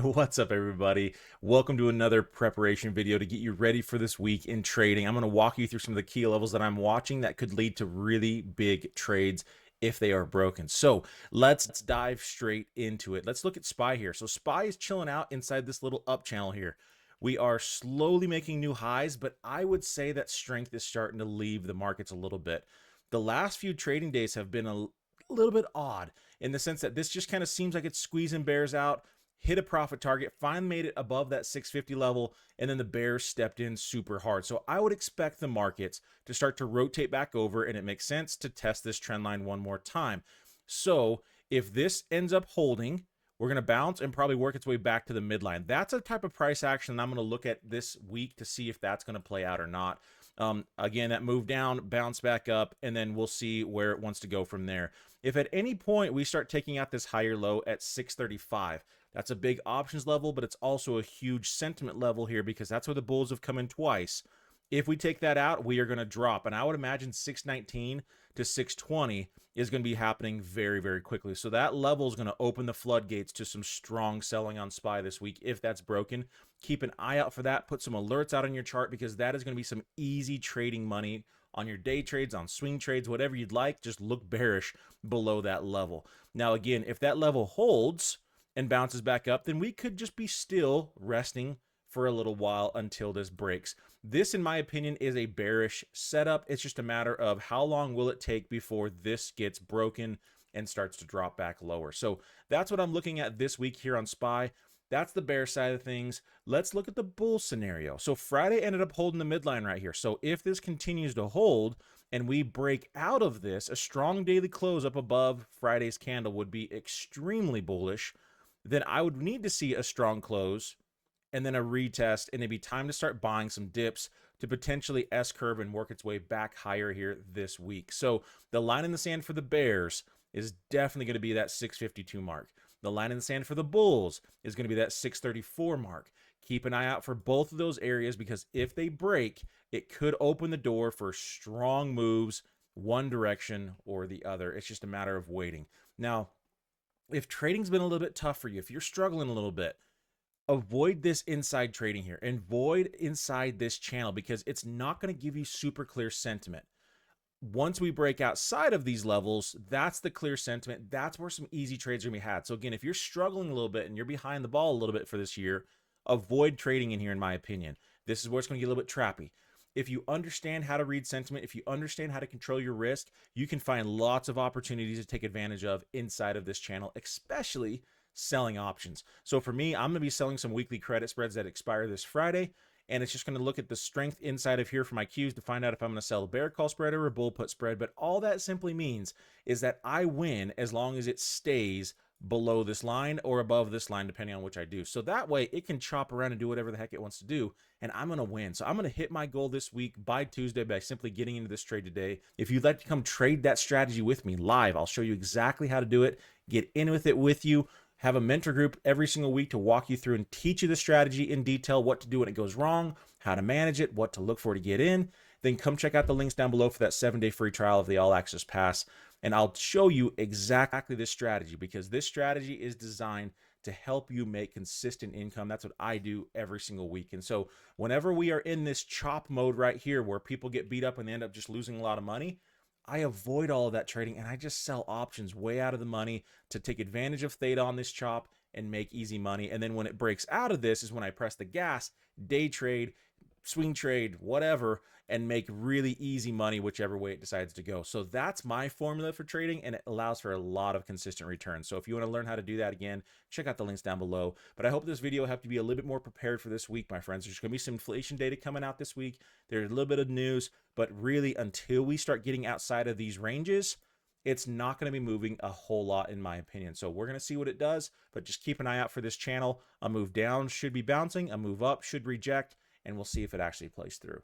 What's up, everybody? Welcome to another preparation video to get you ready for this week in trading. I'm going to walk you through some of the key levels that I'm watching that could lead to really big trades if they are broken. So let's dive straight into it. Let's look at SPY here. So SPY is chilling out inside this little up channel here. We are slowly making new highs, but I would say that strength is starting to leave the markets a little bit. The last few trading days have been a little bit odd in the sense that this just kind of seems like it's squeezing bears out, hit a profit target, finally made it above that 650 level, and then the bears stepped in super hard. So I would expect the markets to start to rotate back over, and it makes sense to test this trend line one more time. So if this ends up holding, we're going to bounce and probably work its way back to the midline. That's a type of price action I'm going to look at this week to see if that's going to play out or not. Again, that move down, bounce back up, and then we'll see where it wants to go from there. If at any point we start taking out this higher low at 635, that's a big options level, but it's also a huge sentiment level here because that's where the bulls have come in twice. If we take that out, we are going to drop. And I would imagine 619 to 620 is going to be happening very, very quickly. So that level is going to open the floodgates to some strong selling on SPY this week if that's broken. Keep an eye out for that. Put some alerts out on your chart because that is going to be some easy trading money on your day trades, on swing trades, whatever you'd like. Just look bearish below that level. Now, again, if that level holds and bounces back up, then we could just be still resting for a little while until this breaks. This, in my opinion, is a bearish setup. It's just a matter of how long will it take before this gets broken and starts to drop back lower. So that's what I'm looking at this week here on SPY. That's the bear side of things. Let's look at the bull scenario. So Friday ended up holding the midline right here. So if this continues to hold and we break out of this, a strong daily close up above Friday's candle would be extremely bullish. Then I would need to see a strong close and then a retest, and it'd be time to start buying some dips to potentially S-curve and work its way back higher here this week. So the line in the sand for the bears is definitely going to be that 652 mark. The line in the sand for the bulls is going to be that 634 mark. Keep an eye out for both of those areas because if they break, it could open the door for strong moves one direction or the other. It's just a matter of waiting. Now, if trading's been a little bit tough for you, if you're struggling a little bit, avoid this inside trading here and avoid inside this channel because it's not going to give you super clear sentiment. Once we break outside of these levels, that's the clear sentiment. That's where some easy trades are going to be had. So again, if you're struggling a little bit and you're behind the ball a little bit for this year, avoid trading in here, in my opinion. This is where it's going to get a little bit trappy. If you understand how to read sentiment, if you understand how to control your risk, you can find lots of opportunities to take advantage of inside of this channel, especially selling options. So for me, I'm going to be selling some weekly credit spreads that expire this Friday. And it's just going to look at the strength inside of here for my cues to find out if I'm going to sell a bear call spread or a bull put spread. But all that simply means is that I win as long as it stays below this line or above this line, depending on which I do. So that way it can chop around and do whatever the heck it wants to do, and I'm going to win. So I'm going to hit my goal this week by Tuesday by simply getting into this trade today. If you'd like to come trade that strategy with me live, I'll show you exactly how to do it, get in with it with you, have a mentor group every single week to walk you through and teach you the strategy in detail, what to do when it goes wrong, how to manage it, what to look for to get in. Then come check out the links down below for that 7-day free trial of the All Access Pass. And I'll show you exactly this strategy because this strategy is designed to help you make consistent income. That's what I do every single week. And so whenever we are in this chop mode right here where people get beat up and they end up just losing a lot of money, I avoid all of that trading and I just sell options way out of the money to take advantage of theta on this chop and make easy money. And then when it breaks out of this is when I press the gas, day trade, swing trade, whatever, and make really easy money whichever way it decides to go. So that's my formula for trading, and it allows for a lot of consistent returns. So if you want to learn how to do that again, check out the links down below. But I hope this video helped you be a little bit more prepared for this week, my friends. There's going to be some inflation data coming out this week. There's a little bit of news, but really until we start getting outside of these ranges, it's not going to be moving a whole lot in my opinion. So we're going to see what it does, but just keep an eye out for this channel. A move down should be bouncing, a move up should reject, and we'll see if it actually plays through.